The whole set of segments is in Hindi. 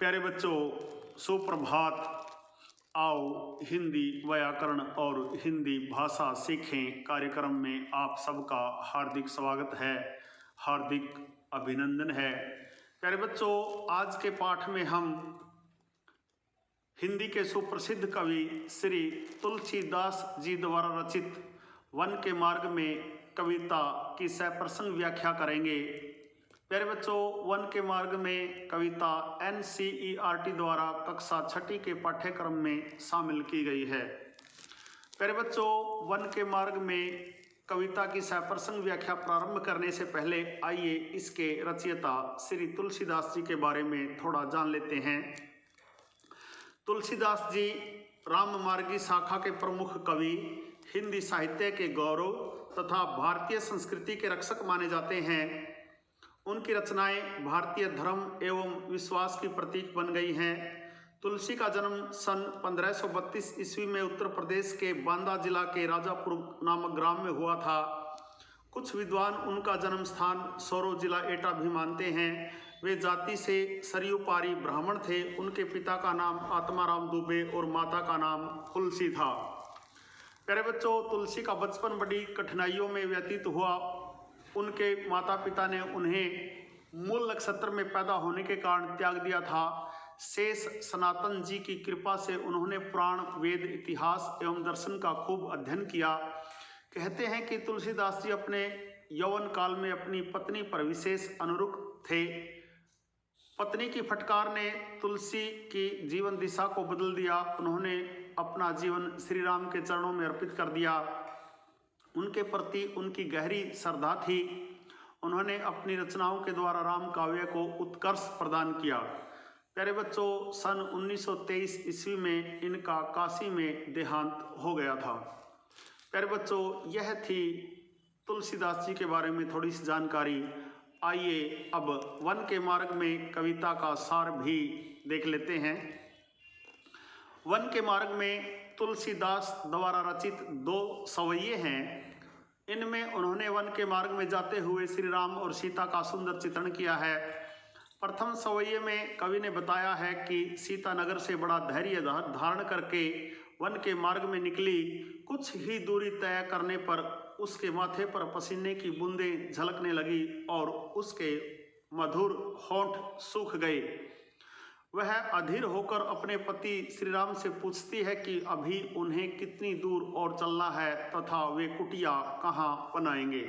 प्यारे बच्चों, सुप्रभात। आओ हिंदी व्याकरण और हिंदी भाषा सीखें कार्यक्रम में आप सबका हार्दिक स्वागत है, हार्दिक अभिनंदन है। प्यारे बच्चों, आज के पाठ में हम हिंदी के सुप्रसिद्ध कवि श्री तुलसीदास जी द्वारा रचित वन के मार्ग में कविता की सप्रसंग व्याख्या करेंगे। प्यारे बच्चों, वन के मार्ग में कविता NCERT द्वारा कक्षा 6 के पाठ्यक्रम में शामिल की गई है। प्यारे बच्चों, वन के मार्ग में कविता की सप्रसंग व्याख्या प्रारंभ करने से पहले आइए इसके रचयिता श्री तुलसीदास जी के बारे में थोड़ा जान लेते हैं। तुलसीदास जी राममार्गी शाखा के प्रमुख कवि, हिंदी साहित्य के गौरव तथा भारतीय संस्कृति के रक्षक माने जाते हैं। उनकी रचनाएं भारतीय धर्म एवं विश्वास की प्रतीक बन गई हैं। तुलसी का जन्म सन 1532 ईस्वी में उत्तर प्रदेश के बांदा जिला के राजापुर नामक ग्राम में हुआ था। कुछ विद्वान उनका जन्म स्थान सोरो जिला एटा भी मानते हैं। वे जाति से सरयू पारी ब्राह्मण थे। उनके पिता का नाम आत्माराम दुबे और माता का नाम तुलसी था। प्यारे बच्चों, तुलसी का बचपन बड़ी कठिनाइयों में व्यतीत हुआ। उनके माता पिता ने उन्हें मूल नक्षत्र में पैदा होने के कारण त्याग दिया था। शेष सनातन जी की कृपा से उन्होंने पुराण, वेद, इतिहास एवं दर्शन का खूब अध्ययन किया। कहते हैं कि तुलसीदास जी अपने यौवन काल में अपनी पत्नी पर विशेष अनुरक्त थे। पत्नी की फटकार ने तुलसी की जीवन दिशा को बदल दिया। उन्होंने अपना जीवन श्री राम के चरणों में अर्पित कर दिया। उनके प्रति उनकी गहरी श्रद्धा थी। उन्होंने अपनी रचनाओं के द्वारा राम काव्य को उत्कर्ष प्रदान किया। प्यारे बच्चों, सन 1923 ईस्वी में इनका काशी में देहांत हो गया था। प्यारे बच्चों, यह थी तुलसीदास जी के बारे में थोड़ी सी जानकारी। आइए अब वन के मार्ग में कविता का सार भी देख लेते हैं। वन के मार्ग में तुलसीदास द्वारा रचित 2 सवैये हैं। इनमें उन्होंने वन के मार्ग में जाते हुए श्री राम और सीता का सुंदर चित्रण किया है। प्रथम सवैये में कवि ने बताया है कि सीता नगर से बड़ा धैर्य धारण करके वन के मार्ग में निकली। कुछ ही दूरी तय करने पर उसके माथे पर पसीने की बूंदें झलकने लगी और उसके मधुर होंठ सूख गए। वह अधीर होकर अपने पति श्री राम से पूछती है कि अभी उन्हें कितनी दूर और चलना है तथा वे कुटिया कहाँ बनाएंगे।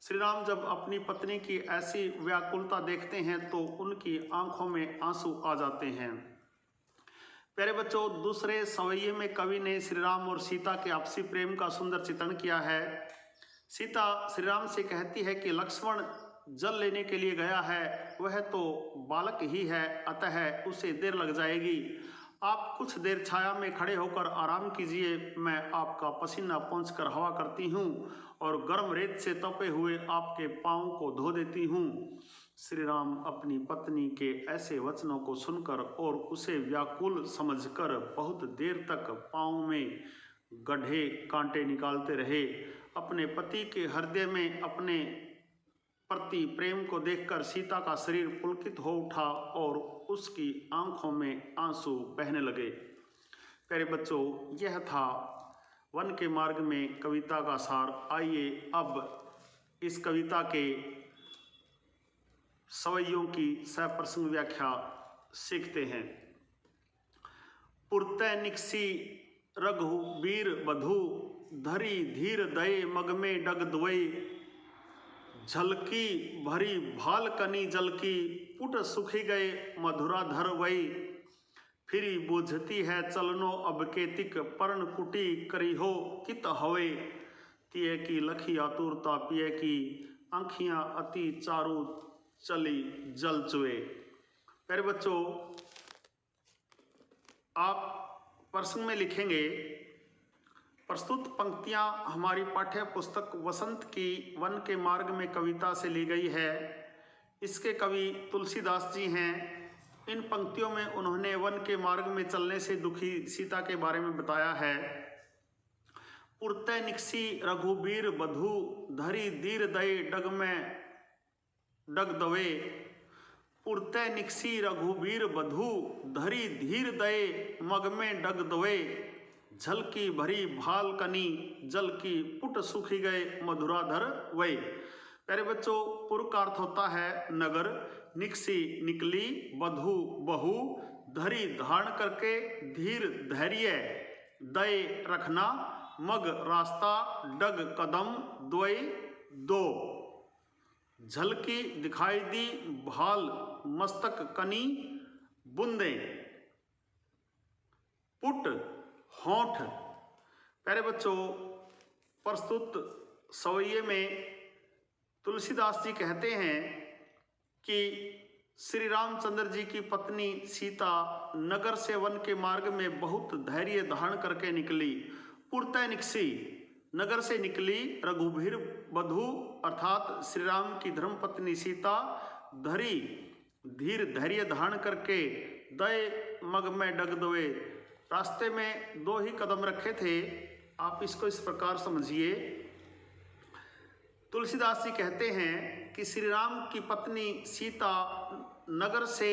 श्री राम जब अपनी पत्नी की ऐसी व्याकुलता देखते हैं तो उनकी आंखों में आंसू आ जाते हैं। प्यारे बच्चों, दूसरे सवैये में कवि ने श्री राम और सीता के आपसी प्रेम का सुंदर चित्रण किया है। सीता श्री राम से कहती है कि लक्ष्मण जल लेने के लिए गया है, वह तो बालक ही है, अतः उसे देर लग जाएगी। आप कुछ देर छाया में खड़े होकर आराम कीजिए, मैं आपका पसीना पोंछकर हवा करती हूँ और गर्म रेत से तपे हुए आपके पाँव को धो देती हूँ। श्री राम अपनी पत्नी के ऐसे वचनों को सुनकर और उसे व्याकुल समझकर बहुत देर तक पाँव में गड्ढे कांटे निकालते रहे। अपने पति के हृदय में अपने प्रति प्रेम को देखकर सीता का शरीर पुलकित हो उठा और उसकी आंखों में आंसू बहने लगे। प्यारे बच्चों, यह था वन के मार्ग में कविता का सार। आइए अब इस कविता के सवैयों की सप्रसंग व्याख्या सीखते हैं। पुरतै निकसी रघुबीर बधू, धरी धीर दये मग में डग दुवई, झलकी भरी भाल कनी जलकी, पुट सुखी गए मधुराधर वई, फिरी बुझती है चलनो अब केतिक, पर्ण कुटी करी हो कित हवे, तिये की लखी आतुरता पिए की, आँखियाँ अति चारू चली जल चुए। प्यारे बच्चों, आप प्रश्न में लिखेंगे, प्रस्तुत पंक्तियां हमारी पाठ्य पुस्तक वसंत की वन के मार्ग में कविता से ली गई है। इसके कवि तुलसीदास जी हैं। इन पंक्तियों में उन्होंने वन के मार्ग में चलने से दुखी सीता के बारे में बताया है। पुरतै निकसी रघुबीर बधू, धरी दीर दये डग में डग दवे। पुरतै निकसी रघुबीर बधू, धरी धीर दये मग में डग दोए, झलकी भरी भाल कनी जल की पुट सूखी गए मधुराधर वै। प्यारे बच्चों, पुर का अर्थ होता है नगर, निकसी निकली, बधू बहू, धरी धारण करके, धीर धैर्य, दये रखना, मग रास्ता, डग कदम, द्वय दो, झलकी दिखाई दी, भाल मस्तक, कनी बूंदे, पुट होंठ। प्यारे बच्चों, प्रस्तुत सवैये में तुलसीदास जी कहते हैं कि श्री रामचंद्र जी की पत्नी सीता नगर से वन के मार्ग में बहुत धैर्य धारण करके निकली। पुरतै निकसी, नगर से निकली, रघुबीर बधू अर्थात श्री राम की धर्मपत्नी सीता, धरी धीर धैर्य धारण करके, दय मग में डग दोए, रास्ते में 2 ही कदम रखे थे। आप इसको इस प्रकार समझिए। तुलसीदास जी कहते हैं कि श्री राम की पत्नी सीता नगर से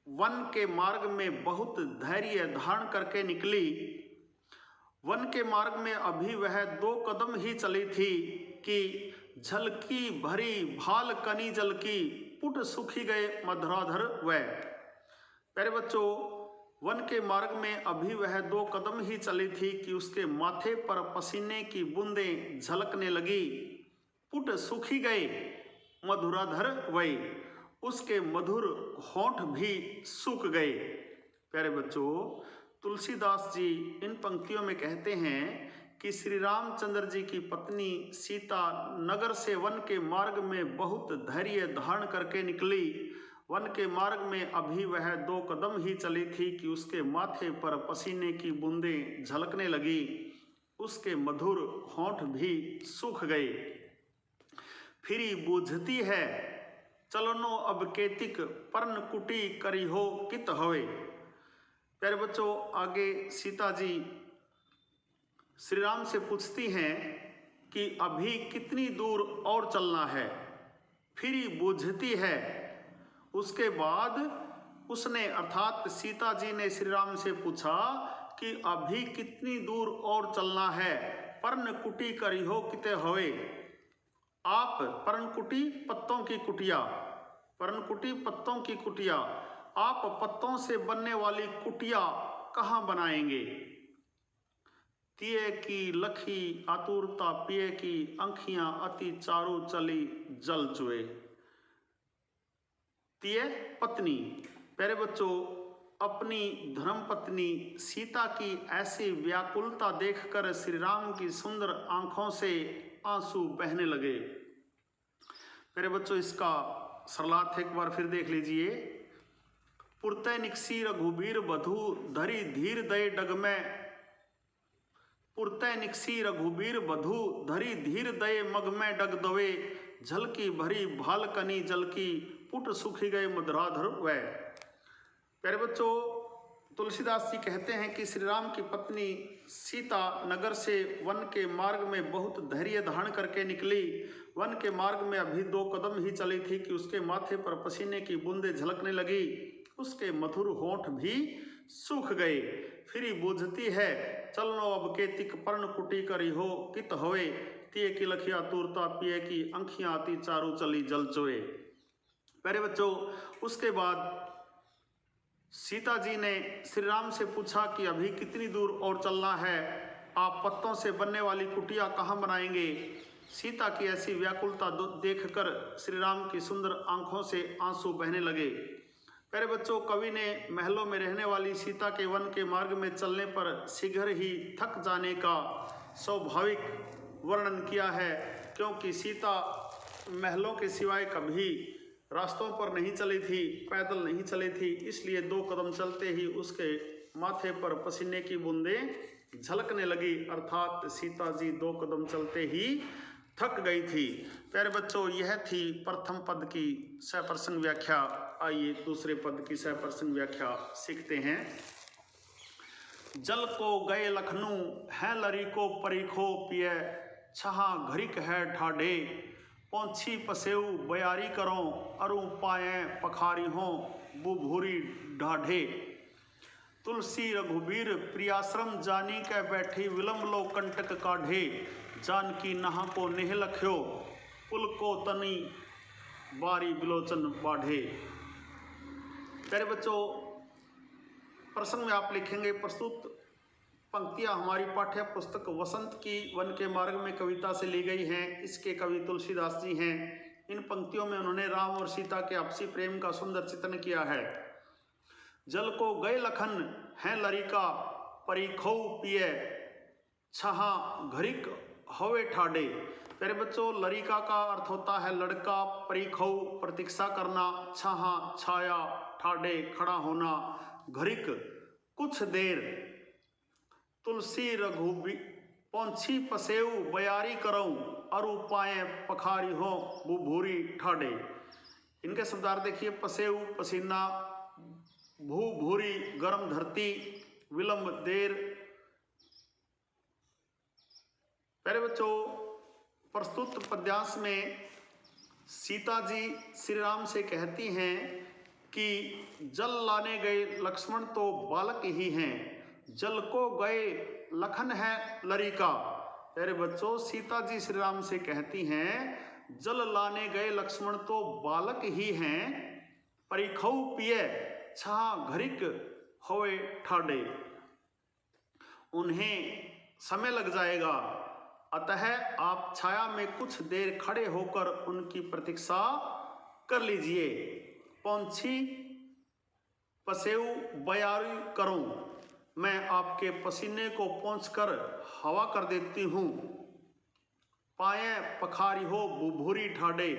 वन के मार्ग में बहुत धैर्य धारण करके निकली। वन के मार्ग में अभी वह 2 कदम ही चली थी कि झलकी भरी भाल कनी जल की, पुट सूखी गए मधुराधर वै। प्यारे बच्चों, वन के मार्ग में अभी वह 2 कदम ही चली थी कि उसके माथे पर पसीने की बूंदें झलकने लगी। पुट सूखी गए मधुराधर वै, उसके मधुर होंठ भी सूख गए। प्यारे बच्चों, तुलसीदास जी इन पंक्तियों में कहते हैं कि श्री रामचंद्र जी की पत्नी सीता नगर से वन के मार्ग में बहुत धैर्य धारण करके निकली। वन के मार्ग में अभी वह 2 कदम ही चली थी कि उसके माथे पर पसीने की बूंदें झलकने लगी, उसके मधुर होंठ भी सूख गए। फिरी बूझती है चलनो अब केतिक, पर्ण कुटी करी हो कित हवे। प्यारे बच्चों, आगे सीता जी श्री राम से पूछती हैं कि अभी कितनी दूर और चलना है। फिरी बूझती है, उसके बाद उसने अर्थात सीता जी ने श्री राम से पूछा कि अभी कितनी दूर और चलना है। पर्ण कुटी करी हो किते हवे। आप पर्णकुटी पत्तों की कुटिया, पर्णकुटी पत्तों की कुटिया, आप पत्तों से बनने वाली कुटिया कहाँ बनाएंगे। तिये की लखी आतुरता पिए की, आँखियाँ अति चारू चली जल चुए। तिये पत्नी। प्यारे बच्चों, अपनी धर्मपत्नी सीता की ऐसी व्याकुलता देखकर श्री राम की सुंदर आंखों से आंसू बहने लगे। मेरे बच्चों, इसका सरलार्थ एक बार फिर देख लीजिए। पुरतै निकसी रघुबीर बधू, धरी धीर दये डग में। पुरतै निकसी रघुबीर बधू, धरी धीर दये मग में डग दवे, झलकी भरी भाल कनी जल की, पुट सूखी गए मधुराधर वै। प्यारे बच्चों, तुलसीदास जी कहते हैं कि श्री राम की पत्नी सीता नगर से वन के मार्ग में बहुत धैर्य धारण करके निकली। वन के मार्ग में अभी 2 कदम ही चली थी कि उसके माथे पर पसीने की बूंदें झलकने लगी, उसके मधुर होंठ भी सूख गए। फिर बूझती है चलनो अब केतिक, पर्ण कुटी करी हो कित होए, तिये की लखिया तूरता पिए की, आँखियाँ आती चारू चली जल चोए। प्यारे बच्चों, उसके बाद सीता जी ने श्री राम से पूछा कि अभी कितनी दूर और चलना है, आप पत्तों से बनने वाली कुटिया कहाँ बनाएंगे। सीता की ऐसी व्याकुलता देखकर श्री राम की सुंदर आंखों से आंसू बहने लगे। प्यारे बच्चों, कवि ने महलों में रहने वाली सीता के वन के मार्ग में चलने पर शीघ्र ही थक जाने का स्वाभाविक वर्णन किया है, क्योंकि सीता महलों के सिवाय कभी रास्तों पर नहीं चली थी, पैदल नहीं चली थी, इसलिए 2 कदम चलते ही उसके माथे पर पसीने की बूंदें झलकने लगी, अर्थात सीता जी 2 कदम चलते ही थक गई थी। प्यारे बच्चों, यह थी प्रथम पद की सप्रसंग व्याख्या। आइए दूसरे पद की सप्रसंग व्याख्या सीखते हैं। जल को गए लखनऊ, है लरी को परीखो पिए, छहा घरिक है ठाढ़े, पौंछी पसेऊ बयारी करो, अरु पाए पखारी हों बुभूरी ढाढ़े। तुलसी रघुबीर प्रियाश्रम जानी कै बैठी, विलम्ब लो कंटक काढ़े। जानकी नहा को नेह लख्यो, पुल को तनी बारी बिलोचन बाढ़े। प्यारे बच्चों, प्रसंग में आप लिखेंगे प्रस्तुत पंक्तियां हमारी पाठ्य पुस्तक वसंत की वन के मार्ग में कविता से ली गई हैं। इसके कवि तुलसीदास जी हैं। इन पंक्तियों में उन्होंने राम और सीता के आपसी प्रेम का सुंदर चित्रण किया है। जल को गए लखन है लरिका, परिखौ पिए छहा घरिक हवे ठाडे। प्यारे बच्चों, लरिका का अर्थ होता है लड़का, परिखौ प्रतीक्षा करना, छहा छाया, ठाडे खड़ा होना, घरिक कुछ देर। तुलसी रघुबीर पौंछी पसेऊ बयारी करऊं, अरु पाए पखारी हो बुभूरी ठाडे। इनके शब्दार्थ देखिए। पसेऊ पसीना, भू भूरी गर्म धरती, विलंब देर। प्यारे बच्चों, प्रस्तुत पद्यांश में सीता जी श्री राम से कहती हैं कि जल लाने गए लक्ष्मण तो बालक ही हैं, जल को गए लखन है लरिका। प्यारे बच्चों, सीता जी श्री राम से कहती हैं जल लाने गए लक्ष्मण तो बालक ही हैं, परिखौ पिए छहा घरिक होए ठाडे। उन्हें समय लग जाएगा, अतः आप छाया में कुछ देर खड़े होकर उनकी प्रतीक्षा कर लीजिए। पौंछी पसेऊ बयारी करूं, मैं आपके पसीने को पोंछकर हवा कर देती हूँ। पाए पखारी हो बुभूरी ठाडे,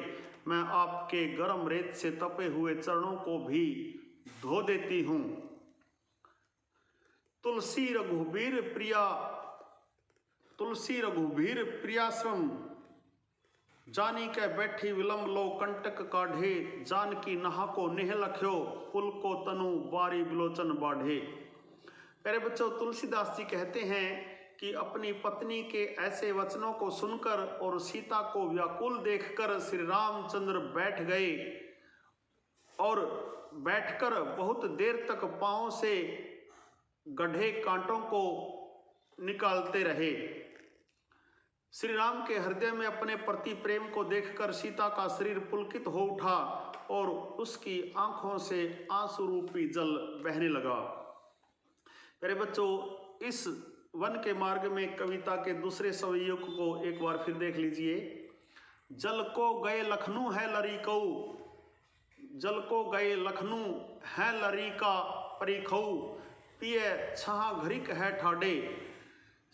मैं आपके गर्म रेत से तपे हुए चरणों को भी धो देती हूँ। तुलसी रघुबीर प्रियाश्रम जानी कै बैठी, विलम्ब लो कंटक काढ़े। जानकी नहा को नेह लख्यो, पुल को तनु बारी बिलोचन बाढ़े। प्यारे बच्चों, तुलसीदास जी कहते हैं कि अपनी पत्नी के ऐसे वचनों को सुनकर और सीता को व्याकुल देखकर श्री रामचंद्र बैठ गए और बैठकर बहुत देर तक पांव से गड्ढे कांटों को निकालते रहे। श्री राम के हृदय में अपने प्रति प्रेम को देखकर सीता का शरीर पुलकित हो उठा और उसकी आंखों से आंसू रूपी जल बहने लगा। मेरे बच्चों, इस वन के मार्ग में कविता के दूसरे स्वयुग को एक बार फिर देख लीजिए। जल को गए लखनऊ है लरिकौ, जल को गए लखनऊ है लरिका, परिखौ पिए छहा घरिक है ठाडे।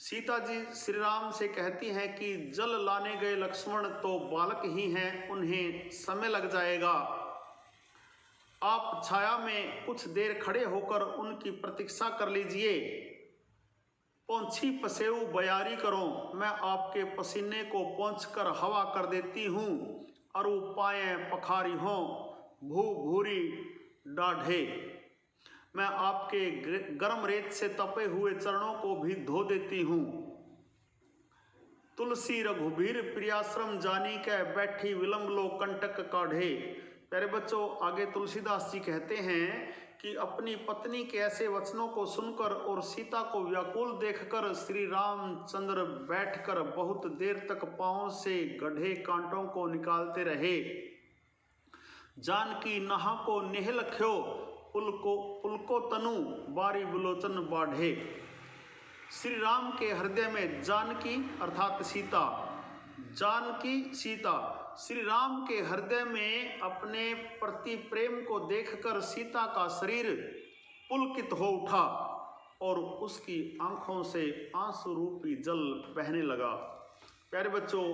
सीता जी श्री राम से कहती हैं कि जल लाने गए लक्ष्मण तो बालक ही हैं, उन्हें समय लग जाएगा। आप छाया में कुछ देर खड़े होकर उनकी प्रतीक्षा कर लीजिए। पौंछी पसेऊ बयारी करो, मैं आपके पसीने को पोंछकर हवा कर देती हूँ। अरु पाए पखारी हों भू भूरी डाढ़े, मैं आपके गर्म रेत से तपे हुए चरणों को भी धो देती हूँ। तुलसी रघुबीर प्रियाश्रम जानी कै बैठी, विलम्ब लो कंटक काढ़े। प्यारे बच्चों, आगे तुलसीदास जी कहते हैं कि अपनी पत्नी के ऐसे वचनों को सुनकर और सीता को व्याकुल देखकर श्री रामचंद्र बैठकर बहुत देर तक पांव से गड्ढे कांटों को निकालते रहे। जानकी नहा को नेह लख्यो, पुलको तनु बारी बिलोचन बाढ़े। श्री राम के हृदय में जानकी अर्थात सीता, जानकी सीता, श्री राम के हृदय में अपने प्रति प्रेम को देखकर सीता का शरीर पुलकित हो उठा और उसकी आंखों से आंसू रूपी जल बहने लगा। प्यारे बच्चों,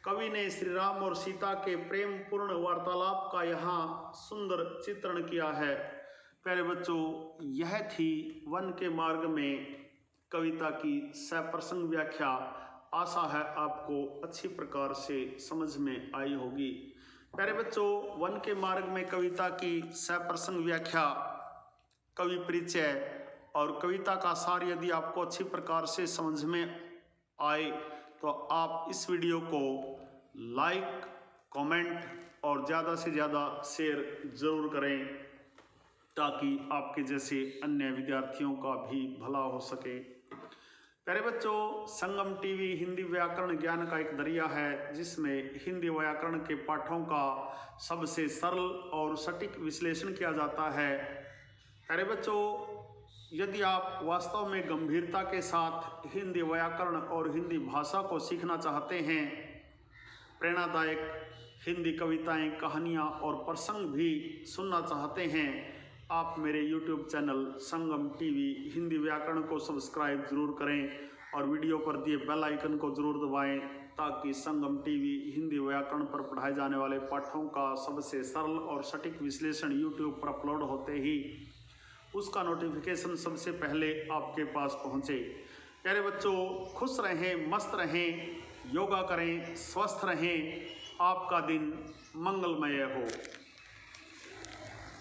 कवि ने श्री राम और सीता के प्रेम पूर्ण वार्तालाप का यहाँ सुंदर चित्रण किया है। प्यारे बच्चों, यह थी वन के मार्ग में कविता की सप्रसंग व्याख्या। आशा है आपको अच्छी प्रकार से समझ में आई होगी। प्यारे बच्चों, वन के मार्ग में कविता की सप्रसंग व्याख्या, कवि परिचय और कविता का सार यदि आपको अच्छी प्रकार से समझ में आए तो आप इस वीडियो को लाइक, कमेंट और ज़्यादा से ज़्यादा शेयर ज़रूर करें ताकि आपके जैसे अन्य विद्यार्थियों का भी भला हो सके। प्यारे बच्चों, संगम टीवी हिंदी व्याकरण ज्ञान का एक दरिया है जिसमें हिंदी व्याकरण के पाठों का सबसे सरल और सटीक विश्लेषण किया जाता है। प्यारे बच्चों, यदि आप वास्तव में गंभीरता के साथ हिंदी व्याकरण और हिंदी भाषा को सीखना चाहते हैं, प्रेरणादायक हिंदी कविताएं, कहानियां और प्रसंग भी सुनना चाहते हैं, आप मेरे YouTube चैनल संगम टीवी हिंदी व्याकरण को सब्सक्राइब जरूर करें और वीडियो पर दिए बेल आइकन को जरूर दबाएं ताकि संगम टीवी हिंदी व्याकरण पर पढ़ाए जाने वाले पाठों का सबसे सरल और सटीक विश्लेषण YouTube पर अपलोड होते ही उसका नोटिफिकेशन सबसे पहले आपके पास पहुंचे। प्यारे बच्चों, खुश रहें, मस्त रहें, योगा करें, स्वस्थ रहें, आपका दिन मंगलमय हो।